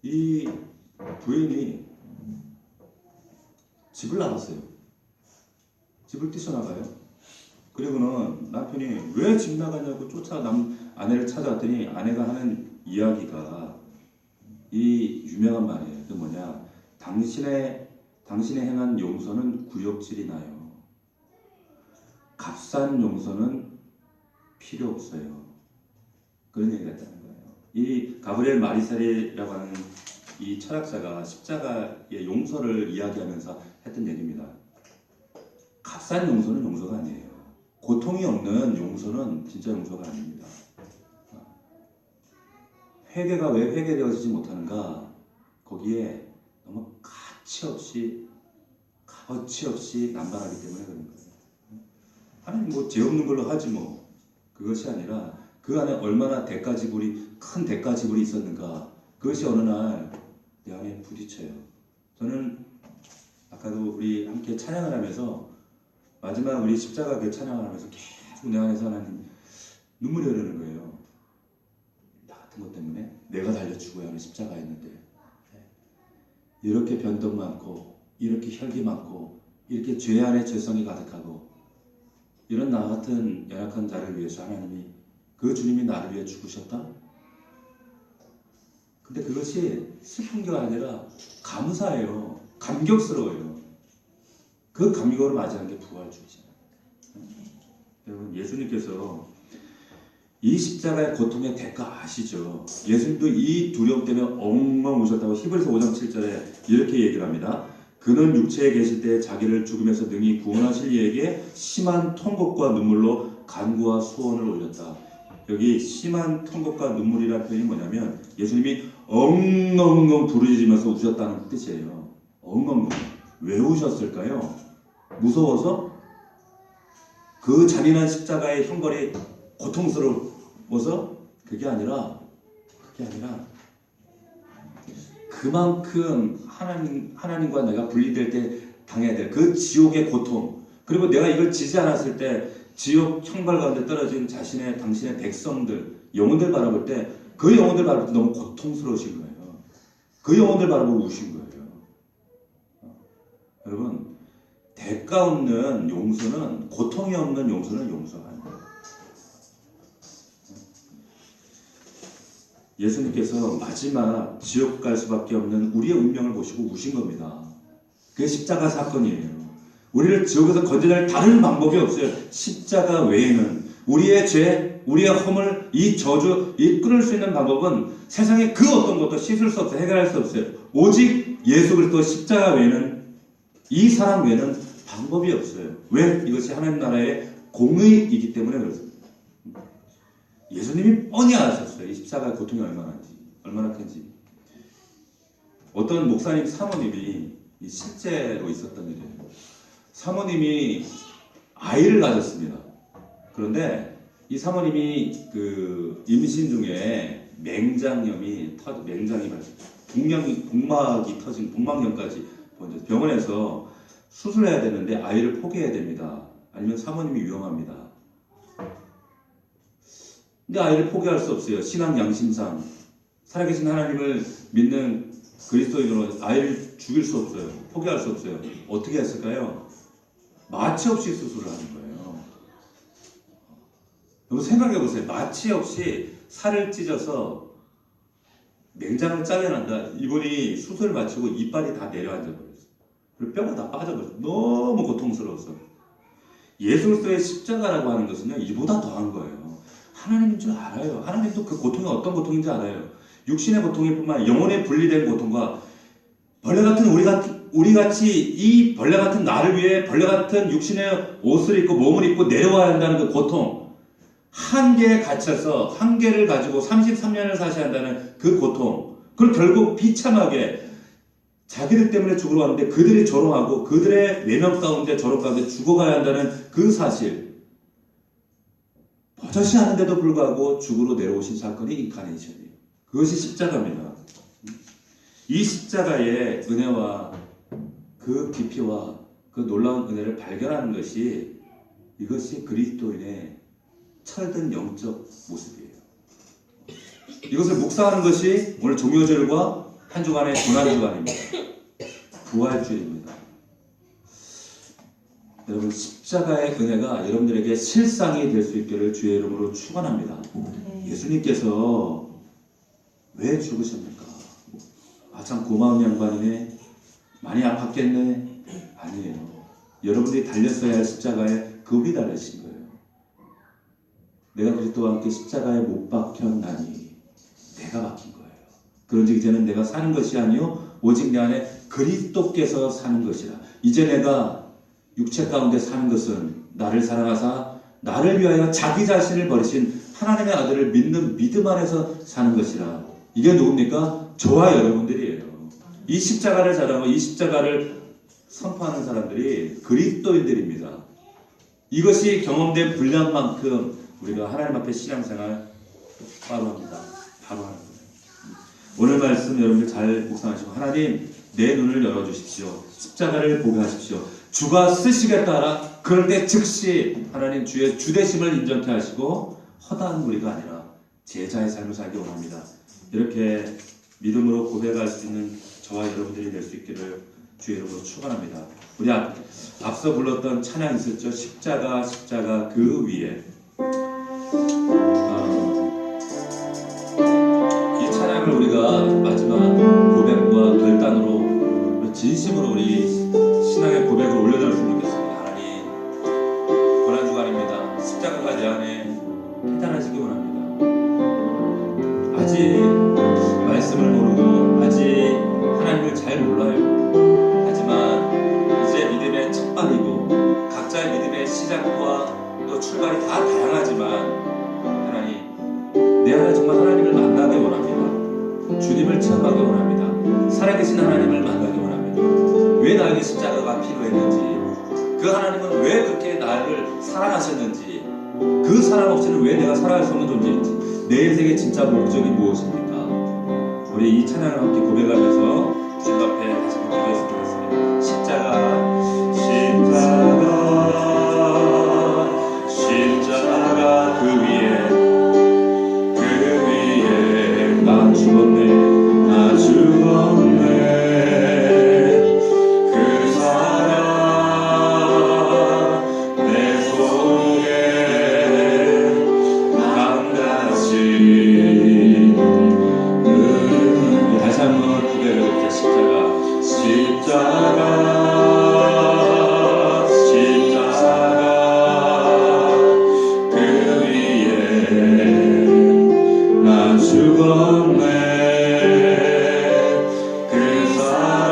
이 부인이 집을 나갔어요. 집을 뛰쳐나가요. 그리고는 남편이 왜 집 나가냐고 아내를 찾아왔더니 아내가 하는 이야기가 이 유명한 말이에요. 그 뭐냐? 당신의 행한 용서는 구역질이 나요. 값싼 용서는 필요 없어요. 그런 얘기가 있다는 거예요. 이 가브리엘 마르셀이라고 하는 이 철학자가 십자가의 용서를 이야기하면서 했던 얘기입니다. 값싼 용서는 용서가 아니에요. 고통이 없는 용서는 진짜 용서가 아닙니다. 회개가 왜 회개되어지지 못하는가? 거기에 너무 가치 없이 남발하기 때문에 그런 거예요. 하나님 뭐 죄 없는 걸로 하지 뭐. 그것이 아니라 그 안에 얼마나 큰 대가 지불이 있었는가. 그것이 어느 날 내 안에 부딪혀요. 저는 아까도 우리 함께 찬양을 하면서 마지막 우리 십자가 그 찬양을 하면서 계속 내 안에서 하나님 눈물이 흐르는 거예요. 나 같은 것 때문에 내가 달려 죽어야 하는 십자가였는데 이렇게 변덕 많고 이렇게 혈기 많고 이렇게 죄 안에 죄성이 가득하고 이런 나 같은 연약한 자를 위해서 하나님이 그 주님이 나를 위해 죽으셨다? 근데 그것이 슬픈 게 아니라 감사해요. 감격스러워요. 그 감격으로 맞이하는 게 부활주의잖아요. 여러분 예수님께서 이 십자가의 고통의 대가 아시죠? 예수님도 이 두려움 때문에 엉엉 우셨다고 히브리서 5장 7절에 이렇게 얘기를 합니다. 그는 육체에 계실 때 자기를 죽음에서 능히 구원하실 이에게 심한 통곡과 눈물로 간구와 소원을 올렸다. 여기 심한 통곡과 눈물이라는 표현이 뭐냐면 예수님이 엉엉엉 부르짖으면서 우셨다는 뜻이에요. 엉엉엉. 왜 우셨을까요? 무서워서? 그 잔인한 십자가의 형벌이 고통스러워서? 그게 아니라 그만큼 하나님과 내가 분리될 때 당해야 될 그 지옥의 고통, 그리고 내가 이걸 지지 않았을 때 지옥 형벌 가운데 떨어진 당신의 백성들, 영혼들 바라볼 때 그 영혼들 바라볼 때 너무 고통스러우신 거예요. 그 영혼들 바라보고 우신 거예요. 여러분, 대가 없는 용서는, 고통이 없는 용서는 용서가 아니에요. 예수님께서 마지막 지옥 갈 수밖에 없는 우리의 운명을 보시고 우신 겁니다. 그게 십자가 사건이에요. 우리를 지옥에서 건져낼 다른 방법이 없어요. 십자가 외에는 우리의 죄, 우리의 허물, 이 저주, 이 끊을 수 있는 방법은 세상에 그 어떤 것도 씻을 수 없어요. 해결할 수 없어요. 오직 예수 그리스도 십자가 외에는, 이 사람 외에는 방법이 없어요. 왜? 이것이 하나님 나라의 공의이기 때문에 그렇습니다. 예수님이 뻔히 아셨어요. 이 십자가의 고통이 얼마나 큰지. 어떤 목사님 사모님이 실제로 있었던 일이에요. 사모님이 아이를 가졌습니다. 그런데 이 사모님이 그 임신 중에 맹장이 복막이 터진 복막염까지 번져서 병원에서 수술해야 되는데 아이를 포기해야 됩니다. 아니면 사모님이 위험합니다. 근데 아이를 포기할 수 없어요. 신앙 양심상 살아계신 하나님을 믿는 그리스도인으로 아이를 죽일 수 없어요. 포기할 수 없어요. 어떻게 했을까요? 마취 없이 수술을 하는 거예요. 여러분 생각해 보세요. 마취 없이 살을 찢어서 맹장을 잘라낸다. 이분이 수술을 마치고 이빨이 다 내려앉아 버렸어요. 그리고 뼈가 다 빠져버렸어요. 너무 고통스러워서. 예수 그리스도의 십자가라고 하는 것은요, 이보다 더한 거예요. 하나님인 줄 알아요. 하나님도 그 고통이 어떤 고통인지 알아요. 육신의 고통일 뿐만 아니라 영혼의 분리된 고통과 벌레 같은 우리 같이 이 벌레 같은 나를 위해 벌레 같은 육신의 옷을 입고 몸을 입고 내려와야 한다는 그 고통, 한계에 갇혀서 한계를 가지고 33년을 사셔야 한다는 그 고통, 그걸 결국 비참하게 자기들 때문에 죽으러 왔는데 그들이 조롱하고 그들의 외면 가운데 조롱 가운데 죽어가야 한다는 그 사실, 버젓이 하는데도 불구하고 죽으러 내려오신 사건이 인카네이션이에요. 그것이 십자가입니다. 이 십자가의 은혜와 그 깊이와 그 놀라운 은혜를 발견하는 것이, 이것이 그리스도인의 철든 영적 모습이에요. 이것을 묵상하는 것이 오늘 종료절과 한 주간의 고난주간입니다. 부활주일입니다. 여러분, 십자가의 은혜가 여러분들에게 실상이 될 수 있기를 주의 이름으로 축원합니다. 예수님께서 왜 죽으셨습니까? 참 고마운 양반이네, 많이 아팠겠네. 아니에요. 여러분들이 달렸어야 할 십자가에 그분이 달리신 거예요. 내가 그리스도와 함께 십자가에 못 박혔나니 내가 박힌 거예요. 그런즉 이제는 내가 사는 것이 아니요 오직 내 안에 그리스도께서 사는 것이라. 이제 내가 육체 가운데 사는 것은 나를 사랑하사 나를 위하여 자기 자신을 버리신 하나님의 아들을 믿는 믿음 안에서 사는 것이라. 이게 누굽니까? 저와 여러분들이에요. 이 십자가를 자랑하고 이 십자가를 선포하는 사람들이 그리스도인들입니다. 이것이 경험된 분량만큼 우리가 하나님 앞에 신앙생활 바로 합니다. 바로 하는 거예요. 오늘 말씀 여러분들 잘 묵상하시고, 하나님 내 눈을 열어주십시오. 십자가를 보게 하십시오. 주가 쓰시겠다. 그럴 때 즉시 하나님 주의 주되심을 인정케 하시고 허다한 무리가 아니라 제자의 삶을 살기 원합니다. 이렇게 믿음으로 고백할 수 있는 저와 여러분들이 될 수 있기를 주의 이름으로 축원합니다. 우리 앞서 불렀던 찬양 있었죠? 십자가 십자가 그 위에. 이 찬양을 우리가 마지막 고백과 결단으로 진심으로 우리 신앙의 고백을 올려드렸으면 좋겠습니다. 하나님, 고난주간입니다. 십자가가 내 안에 깨달아지기 원합니다. 아직 말씀을 모르고 아직 하나님을 잘 몰라요. 하지만 이제 믿음의 첫발이고 각자의 믿음의 시작과 또 출발이 다 다양하지만 하나님, 내 안에 정말 하나님을 만나기 원합니다. 주님을 체험하기 원합니다. 살아계신 하나님을 만나기 원합니다. 왜 나에게 십자가가 필요했는지, 그 하나님은 왜 그렇게 나를 사랑하셨는지, 그 사랑 없이는 왜 내가 살아갈 수 없는 존재인지, 내 인생의 진짜 목적이 무엇입니까? 우리 이 찬양을 함께 고백하면서 주님 앞에 다시 한번 기도했으면 좋겠습니다. 십자가 십자가 십자가 그 위에 나 죽었네, 나 죽었네. 그 사랑 내 속에 강같이. 다시 한번 고백해볼게요. 십자가 그 위에 나 죽었네. 그 사랑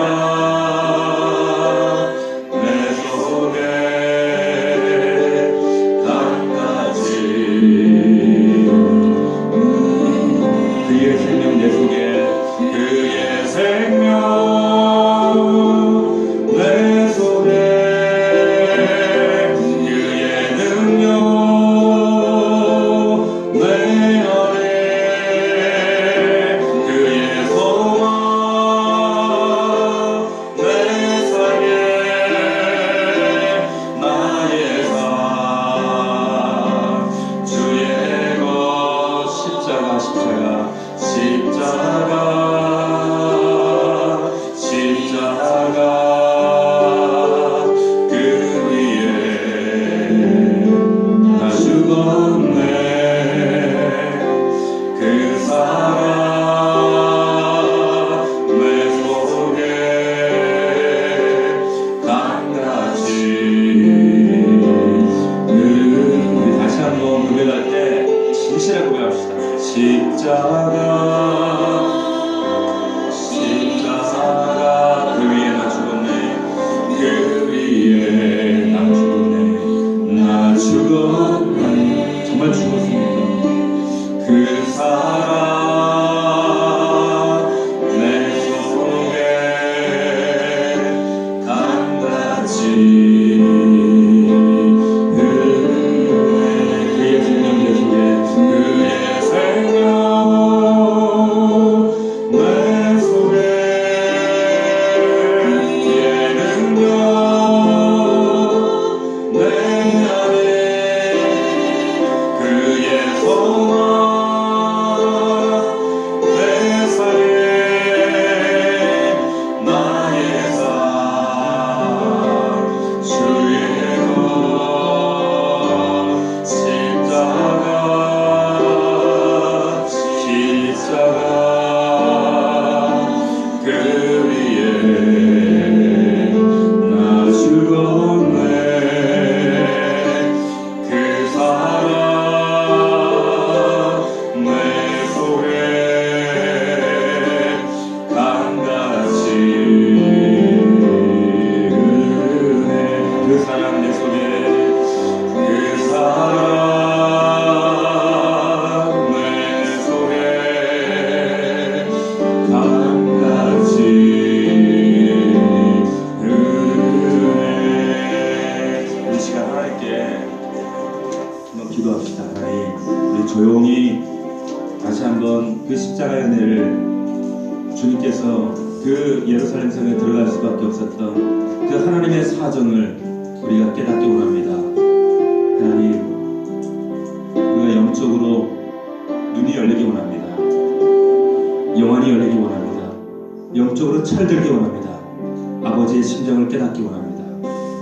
내 속에 강같이. 그의 생명 내 속에, 그의 생명 내 속에, 그의 능력 내 안에, 그의 소망 내 삶에, 나의 삶 주의 것. 십자가 십자가 그 위에 나 죽었네. 그 사랑 내 속에 강같이. 우리 다시 한번 고백할 때 진실하게 고백합시다. 십자가 그 위에 나 죽었네. 그 위에 나 죽었네. 나 죽었네. 정말 죽었습니까? 그 사랑 내 속에 강같이. 그의 생명 내 속에, 그의 생명 내 속에, 그의 능력 내 안에, 그의 소망 보니 다시 한번 그 십자가의 은혜를 주님께서 그 예루살렘 성에 들어갈 수밖에 없었던 그 하나님의 사정을 우리가 깨닫기 원합니다. 하나님, 우리가 영적으로 눈이 열리기 원합니다. 영안이 열리기 원합니다. 영적으로 철들기 원합니다. 아버지의 심정을 깨닫기 원합니다.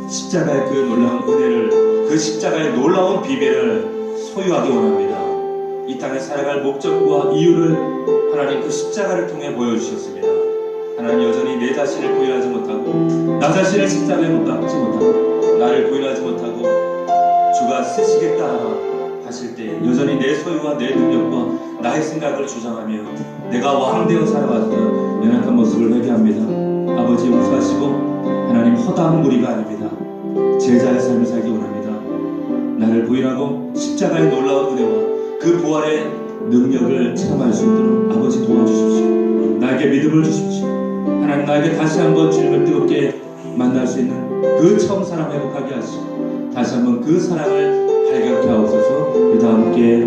십자가의 그 놀라운 은혜를, 그 십자가의 놀라운 비밀을 소유하기 원합니다. 이 땅에 살아갈 목적과 이유를 하나님 그 십자가를 통해 보여주셨습니다. 하나님, 여전히 내 자신을 부인하지 못하고 나 자신을 십자가에 못 박지 못하고 나를 부인하지 못하고 주가 쓰시겠다 하실 때 여전히 내 소유와 내 능력과 나의 생각을 주장하며 내가 왕되어 살아왔던 연약한 모습을 회개합니다. 아버지, 용서하시고 하나님, 허다한 무리가 아닙니다. 제자의 삶을 살기 원합니다. 나를 부인하고 십자가의 놀라운 은혜와 그 부활의 능력을 체험할 수 있도록 아버지 도와주십시오. 나에게 믿음을 주십시오. 하나님, 나에게 다시 한번 주님을 뜨겁게 만날 수 있는 그 처음 사랑 회복하게 하시고 다시 한번 그 사랑을 발견케 하옵소서. 우리 다 함께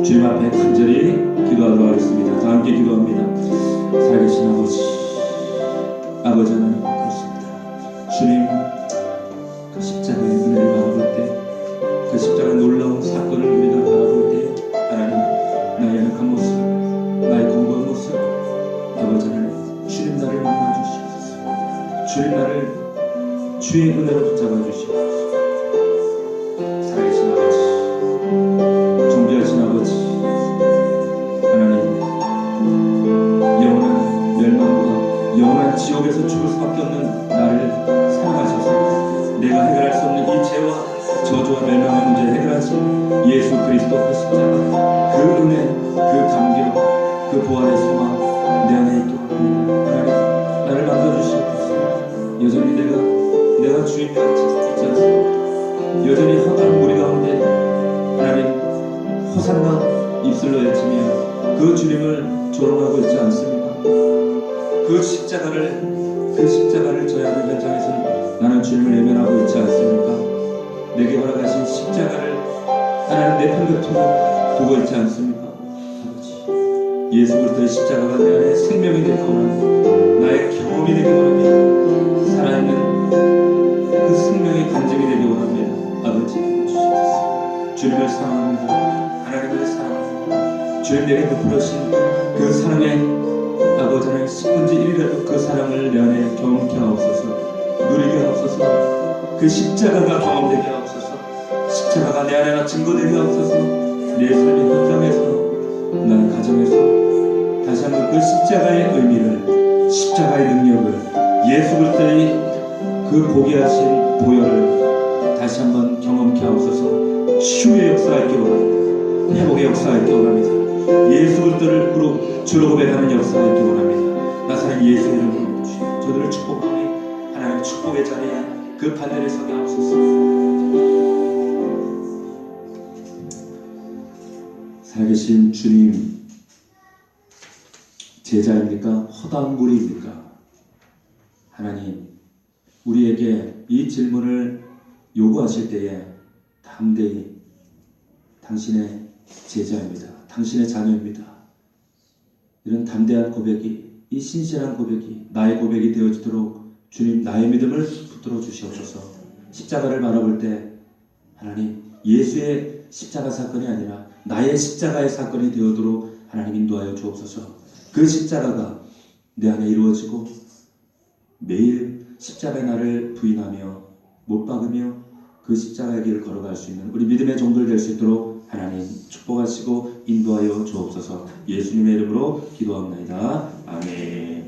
주님 앞에 간절히 기도하도록 하겠습니다. 다 함께 기도합니다. 살아계신 아버지, 아버지 하나님, 그렇습니다. 주님, 그 십자가의 은혜를 바라볼 때, 그 십자가의 놀라운 사건을 우리가 바라볼 때 하나님, 나의 연약한 모습, 나의 공고한 모습, 아버지 하나님, 주님 나를 만나 주시옵소서. 주님 나를 주의 은혜로 붙잡아 주시옵소서. 살아계신 아버지, 존귀하신 아버지, 하나님, 영원한 멸망과 영원한 지옥에서 죽을 수밖에 없는 나를 사랑하셔서 내가 해결할 수 없는 이 죄와 저주와 멸망의 문제를 해결하신 예수 그리스도 그 십자가, 그 은혜, 그 감격, 그 부활의 소망 내 안에 있기 원합니다. 하나님, 나를 만져주시옵소서. 여전히 내가 주인 되었지 않습니다. 여전히 허다한 무리 가운데 하나님, 호산나 입술로 외치며 그 주님을 조롱하고 있지 않습니까? 그 십자가를 져야 하는 현장에서 나는 주님을 외면하고 있지 않습니까? 내게 허락하신 십자가를 하나님 내 편곁으로 두고 있지 않습니까? 아버지, 예수 그리스도의 십자가가 내 안에 생명이 되고 나의 경험이 되기 원합니다. 살아있는 그 생명의 간증이 되기 원합니다. 아버지, 주시옵소서. 주님을 사랑합니다. 하나님을 사랑합니다. 주님 내게 베풀으신 그 사랑의 아버지 하나님, 10분의 1이라도 그 사랑을 내 안에 경험케 하옵소서. 누리게 하옵소서. 그 십자가가 경험되게 하옵소서. 십자가가 내 안에 증거되게 하옵소서. 내 삶의 현장에서, 나의 가정에서 다시 한번 그 십자가의 의미를, 십자가의 능력을, 예수 그리스도의 그 고귀하신 보혈을 다시 한번 경험케 하옵소서. 치유의 역사가 있기 원합니다. 회복의 역사가 있기 원합니다. 예수 그리스도를 주로 고백하는 역사가 있기 원합니다. 나사렛 예수 이름으로 저들을 축복하니 하나님의 축복의 자리에 그 반대를 서게 하옵소서. 살아계신 주님, 제자입니까? 허다한 무리입니까? 하나님, 우리에게 이 질문을 요구하실 때에 담대히 당신의 제자입니다. 당신의 자녀입니다. 이런 담대한 고백이, 이 신실한 고백이 나의 고백이 되어지도록 주님, 나의 믿음을 붙들어 주시옵소서. 십자가를 바라볼 때 하나님, 예수의 십자가 사건이 아니라 나의 십자가의 사건이 되어도록 하나님 인도하여 주옵소서. 그 십자가가 내 안에 이루어지고 매일 십자가의 나를 부인하며 못 박으며 그 십자가의 길을 걸어갈 수 있는 우리 믿음의 종들 될 수 있도록 하나님 축복하시고 인도하여 주옵소서. 예수님의 이름으로 기도합니다. 아멘.